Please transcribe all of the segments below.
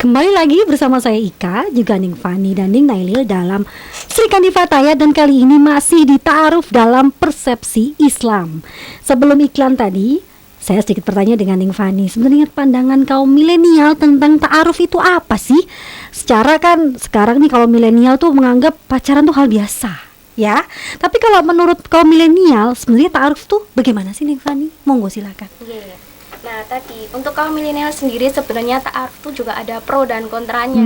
Kembali lagi bersama saya Ika, juga Ning Fani dan Ning Nailil dalam Sri Kandi Fatayat, dan kali ini masih di ta'aruf dalam persepsi Islam. Sebelum iklan tadi, saya sedikit bertanya dengan Ning Fani, sebenarnya pandangan kaum milenial tentang ta'aruf itu apa sih? Secara kan sekarang nih kalau milenial tuh menganggap pacaran tuh hal biasa, ya. Tapi kalau menurut kaum milenial sebenarnya ta'aruf tuh bagaimana sih Ning Fani? Monggo silakan. Nah tadi untuk kaum milenial sendiri sebenarnya ta'aruf itu juga ada pro dan kontranya.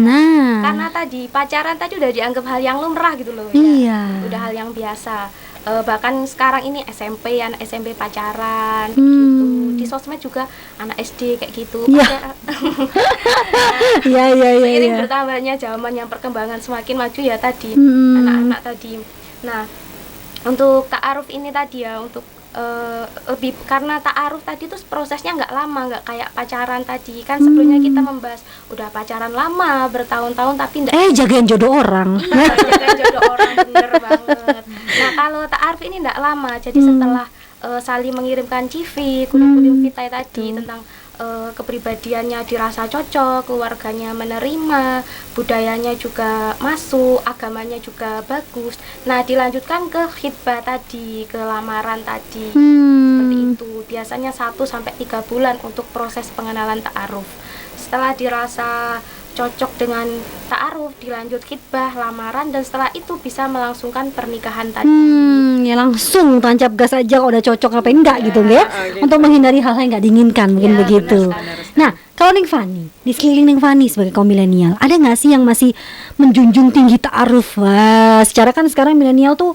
Karena tadi pacaran tadi udah dianggap hal yang lumrah gitu loh. Iya. Udah hal yang biasa. Bahkan sekarang ini SMP, anak SMP pacaran gitu. Di sosmed juga anak SD kayak gitu. Seiring bertambahnya zaman yang perkembangan semakin maju ya tadi, anak-anak tadi. Nah untuk ta'aruf ini tadi ya, untuk lebih karena ta'aruf tadi tuh prosesnya nggak lama, nggak kayak pacaran tadi kan. Sebelumnya kita membahas udah pacaran lama bertahun-tahun tapi jagain jodoh orang. Jagain jodoh orang, bener banget. Nah kalau ta'aruf ini nggak lama, jadi setelah saling mengirimkan CV, kurikulum vitae tadi tentang kepribadiannya dirasa cocok, keluarganya menerima, budayanya juga masuk, agamanya juga bagus. Nah dilanjutkan ke khitbah tadi, ke lamaran tadi. Seperti itu. Biasanya 1-3 bulan untuk proses pengenalan ta'aruf. Setelah dirasa cocok dengan ta'aruf, dilanjut khitbah, lamaran, dan setelah itu bisa melangsungkan pernikahan tadi. Ya langsung tancap gas aja kalau udah cocok apa enggak gitu ya. Untuk menghindari hal-hal yang enggak diinginkan mungkin begitu. Nah, kalau Ning Fani, di sekeliling Ning Fani sebagai kaum milenial, ada nggak sih yang masih menjunjung tinggi ta'aruf? Wah, secara kan sekarang milenial tuh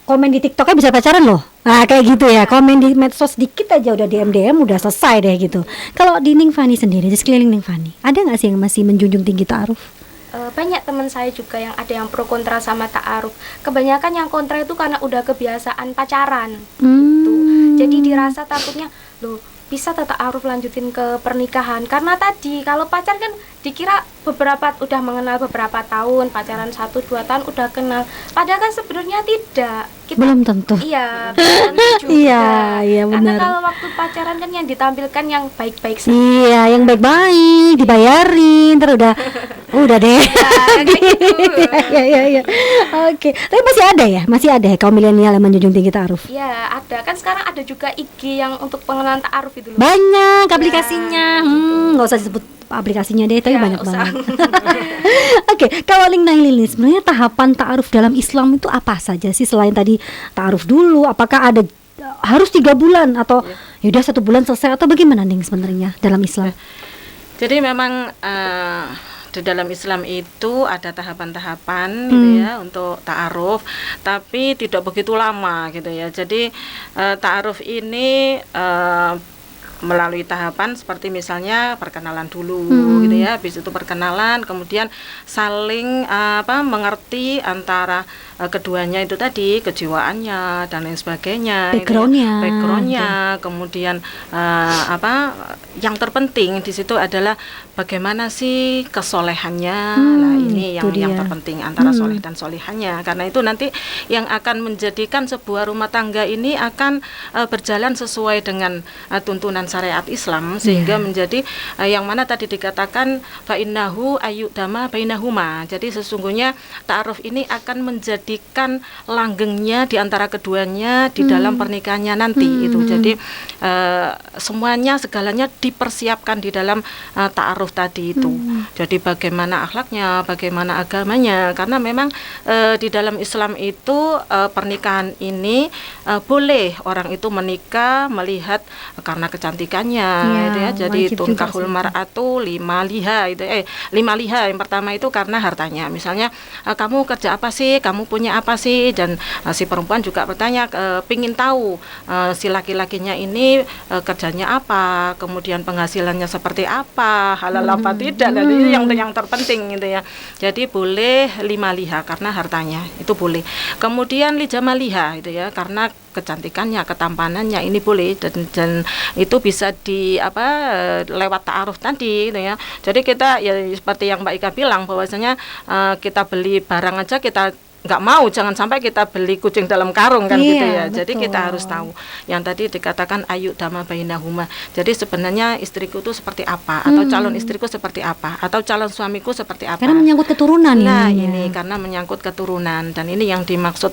komen di TikToknya bisa pacaran loh. Nah kayak gitu ya, komen di medsos dikit aja udah DM udah selesai deh gitu. Kalau di Ning Fani sendiri, di sekeliling Ning Fani, ada nggak sih yang masih menjunjung tinggi ta'aruf? Banyak teman saya juga yang ada yang pro kontra sama ta'aruf. Kebanyakan yang kontra itu karena udah kebiasaan pacaran gitu. Jadi dirasa takutnya loh bisa ta'aruf lanjutin ke pernikahan, karena tadi kalau pacar kan dikira udah mengenal beberapa tahun, pacaran 1-2 tahun udah kenal, padahal kan sebenarnya tidak. Belum tentu. Iya, belum tentu juga. Iya benar. Karena kalau waktu pacaran kan yang ditampilkan yang baik-baik saja. Iya, yang baik-baik, dibayarin, terus udah deh. Iya. Oke. Tapi masih ada ya kaum milenial yang menjunjung tinggi ta'aruf? Iya, ada. Kan sekarang ada juga IG yang untuk pengenalan ta'aruf itu loh. Banyak aplikasinya. Nggak usah disebut aplikasinya deh, tapi banyak banget. Oke, kalau Ning Nailil nih, sebenarnya tahapan ta'aruf dalam Islam itu apa saja sih selain tadi ta'aruf dulu? Apakah ada harus 3 bulan atau yaudah 1 bulan selesai, atau bagaimana Ning sebenarnya dalam Islam? Jadi memang di dalam Islam itu ada tahapan-tahapan gitu ya untuk ta'aruf, tapi tidak begitu lama gitu ya. Jadi ta'aruf ini melalui tahapan seperti misalnya perkenalan dulu gitu ya, habis itu perkenalan, kemudian saling mengerti antara keduanya itu tadi, kejiwaannya dan lain sebagainya, backgroundnya, kemudian yang terpenting di situ adalah bagaimana sih kesolehannya. Nah ini yang terpenting antara soleh dan solehannya, karena itu nanti yang akan menjadikan sebuah rumah tangga ini akan berjalan sesuai dengan tuntunan syariat Islam, sehingga menjadi yang mana tadi dikatakan fa innahu ayyudama bainahuma. Jadi sesungguhnya ta'aruf ini akan menjadikan langgengnya di antara keduanya di dalam pernikahannya nanti itu. Jadi semuanya segalanya dipersiapkan di dalam ta'aruf tadi itu. Jadi bagaimana akhlaknya, bagaimana agamanya, karena memang di dalam Islam itu pernikahan ini boleh orang itu menikah melihat karena kecantikannya gitu ya. Jadi tunkahul mar'atu lima liha yang pertama itu karena hartanya. Misalnya kamu kerja apa sih, kamu punya apa sih, dan si perempuan juga bertanya, pingin tahu si laki-lakinya ini kerjanya apa, kemudian penghasilannya seperti apa, halal apa tidak. Dan ini yang terpenting gitu ya. Jadi boleh lima liha karena hartanya itu boleh. Kemudian lijamaliha itu ya, karena kecantikannya, ketampanannya ini boleh, dan itu bisa lewat ta'aruf tadi gitu ya. Jadi kita ya seperti yang Mbak Ika bilang bahwasanya kita beli barang aja kita nggak mau, jangan sampai kita beli kucing dalam karung kan gitu ya. Jadi betul. kita harus tahu. Yang tadi dikatakan ayu dama bainahuma. Jadi sebenarnya istriku itu seperti apa, atau calon istriku seperti apa, atau calon suamiku seperti apa. Karena menyangkut keturunan Nah, ini. ini karena menyangkut keturunan, dan ini yang dimaksud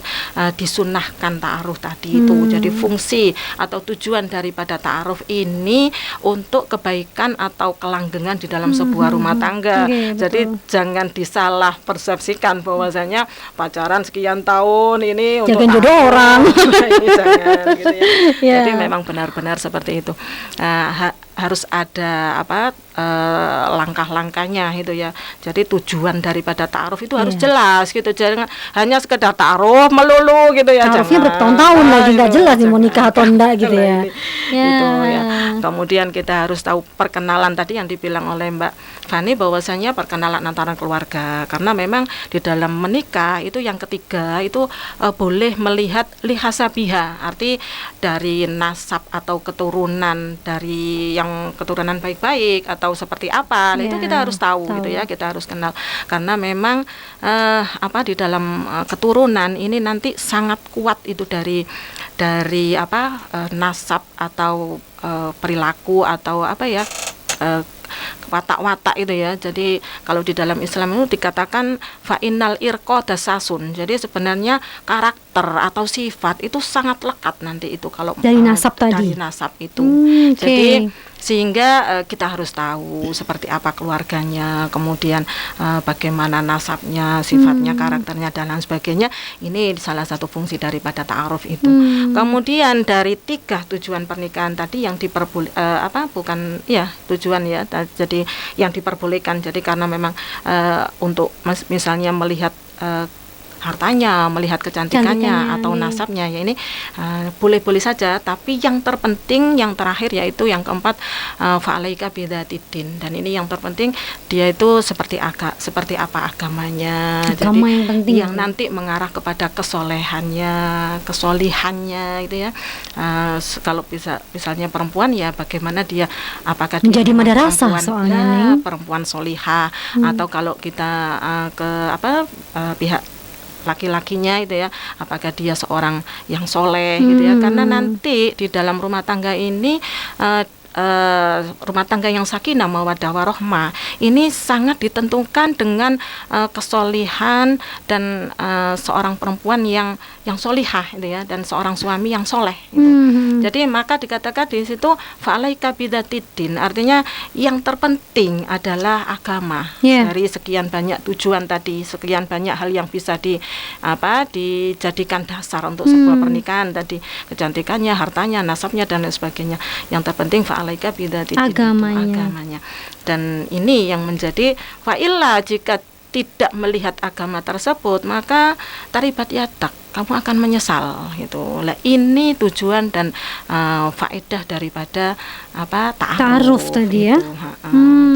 disunahkan ta'aruf tadi itu. Jadi fungsi atau tujuan daripada ta'aruf ini untuk kebaikan atau kelanggengan di dalam sebuah rumah tangga. Oke, Jadi betul. jangan disalah persepsikan bahwasanya pacaran sekian tahun ini untuk Jaga jodoh ta'aruf. orang. Ini jangan gitu ya. Ya. Jadi memang benar-benar seperti itu. Harus ada langkah-langkahnya gitu ya. Jadi tujuan daripada ta'aruf itu harus jelas gitu. Jangan hanya sekedar ta'aruf melulu gitu ya. Ta'arufnya Jangan. bertahun-tahun lagi nggak itu, jelas nih mau jangan. nikah atau enggak gitu Nah, ya. ini, gitu ya. Kemudian kita harus tahu perkenalan tadi yang dibilang oleh Mbak Fani, bahwasanya perkenalan antara keluarga, karena memang di dalam menikah itu yang ketiga itu boleh melihat lihasabiha, arti dari nasab atau keturunan dari yang keturunan baik-baik atau seperti apa. Nah, itu kita harus tahu gitu ya, kita harus kenal, karena memang di dalam keturunan ini nanti sangat kuat itu dari nasab atau perilaku atau watak-watak itu ya. Jadi kalau di dalam Islam itu dikatakan fa'innal irqa dasasun. Jadi sebenarnya karakter atau sifat itu sangat lekat nanti itu kalau Dari nasab tadi. Dari nasab itu. Oke. Jadi sehingga kita harus tahu seperti apa keluarganya, kemudian bagaimana nasabnya, sifatnya, karakternya dan lain sebagainya. Ini salah satu fungsi daripada ta'aruf itu. Kemudian dari 3 tujuan pernikahan tadi yang tujuan ya. Jadi yang diperbolehkan. Jadi karena memang untuk misalnya melihat hartanya, melihat kecantikannya atau nasabnya, ya ini boleh-boleh saja, tapi yang terpenting yang terakhir yaitu yang keempat, fa'alaika bidzatid-din, dan ini yang terpenting dia itu seperti apa agamanya. Agama jadi yang penting yang nanti mengarah kepada kesolihannya gitu ya. Kalau misalnya perempuan ya bagaimana dia, apakah dia Menjadi madrasah perempuan, soalnya, ya, Neng. perempuan solihah, atau kalau kita pihak laki-lakinya itu ya, apakah dia seorang yang soleh gitu ya, karena nanti di dalam rumah tangga ini rumah tangga yang sakinah mawaddah warahmah ini sangat ditentukan dengan kesolihan dan seorang perempuan yang solihah gitu ya, dan seorang suami yang soleh gitu. Jadi maka dikatakan di situ fa'alaika bidzatid-din, artinya yang terpenting adalah agama. Dari sekian banyak tujuan tadi, sekian banyak hal yang bisa dijadikan dasar untuk sebuah pernikahan tadi, kecantikannya, hartanya, nasabnya dan lain sebagainya. Yang terpenting fa'alaika bidzatid-din, agamanya. Dan ini yang menjadi fa'illa, jika tidak melihat agama tersebut maka taribat yadak, kamu akan menyesal gitu. Lah ini tujuan dan faedah daripada ta'aruf tadi ya.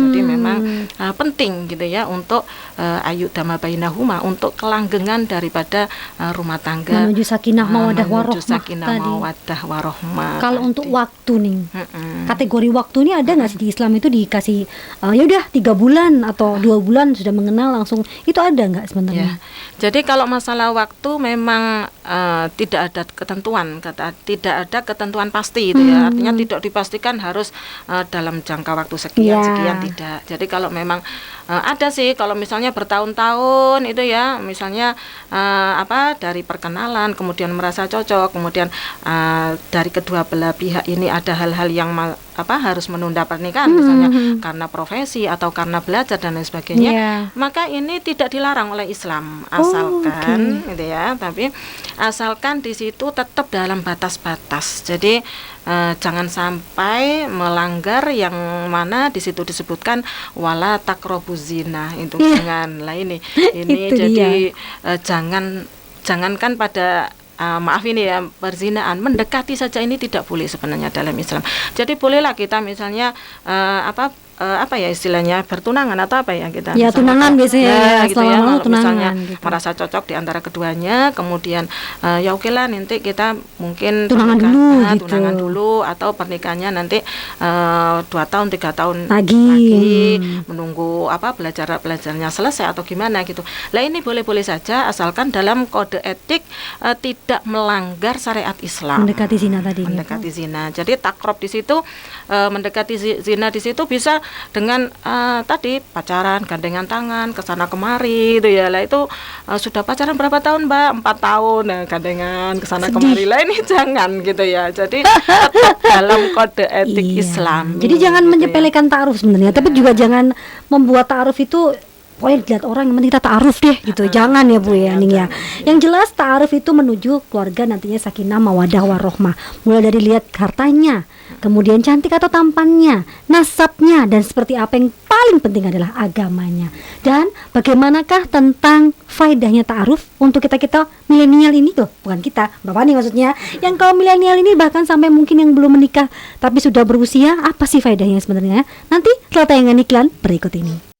Jadi memang penting gitu ya untuk ayu dama bainahuma, untuk kelanggengan daripada rumah tangga menuju sakinah mawaddah menuju warahmah sakinah tadi. mawaddah warahmah. Kalau tadi. untuk waktu nih, kategori waktu ini ada nggak sih di Islam itu dikasih ya udah 3 bulan atau 2 bulan sudah mengenal langsung, itu ada nggak sebenarnya? Ya. Jadi kalau masalah waktu memang tidak ada ketentuan pasti itu ya, artinya tidak dipastikan harus dalam jangka waktu sekian tidak. Jadi kalau memang ada sih, kalau misalnya bertahun-tahun itu ya, misalnya dari perkenalan kemudian merasa cocok, kemudian dari kedua belah pihak ini ada hal-hal yang harus menunda pernikahan, misalnya karena profesi atau karena belajar dan lain sebagainya, maka ini tidak dilarang oleh Islam, asalkan gitu ya, tapi asalkan di situ tetap dalam batas-batas. Jadi jangan sampai melanggar yang mana di situ disebutkan wala taqrabuz zina, itu jangan lah ini jadi jangankan pada maaf ini ya, perzinaan, mendekati saja ini tidak boleh sebenarnya dalam Islam. Jadi bolehlah kita misalnya apa ya istilahnya, bertunangan atau apa ya kita? Ya, misalnya tunangan biasanya ya, gitu setelah ya. lama Kalau misalnya tunangan gitu. merasa cocok di antara keduanya, kemudian ya oke lah nanti kita mungkin Tunangan pernikahan, dulu gitu. tunangan dulu, atau pernikahannya nanti 2 tahun 3 tahun Lagi. menunggu apa belajarnya selesai atau gimana gitu. Lah ini boleh-boleh saja asalkan dalam kode etik tidak melanggar syariat Islam. Mendekati zina tadi. Mendekati zina. Jadi takrab di situ mendekati zina di situ bisa dengan tadi pacaran, gandengan tangan, kesana kemari itu ya. Lah itu sudah pacaran berapa tahun, Mbak? 4 tahun, gandengan kesana kemari. Lah ini jangan gitu ya. Jadi tetap dalam kode etik Iya. Islam. Jadi jangan gitu ya. menyepelekan ta'aruf sebenarnya, tapi juga jangan membuat ta'aruf itu pokoknya dilihat orang yang penting kita ta'aruf deh gitu. Jangan ya Bu ya, Ning ya. Yang jelas ta'aruf itu menuju keluarga nantinya sakinah mawadah warohmah. Mulai dari lihat hartanya, kemudian cantik atau tampannya, nasabnya, dan seperti apa yang paling penting adalah agamanya. Dan bagaimanakah tentang faedahnya ta'aruf untuk kita milenial ini tuh, bukan kita, Bapak nih maksudnya, yang kalau milenial ini bahkan sampai mungkin yang belum menikah tapi sudah berusia, apa sih faedahnya sebenarnya? Nanti setelah tayangan iklan berikut ini.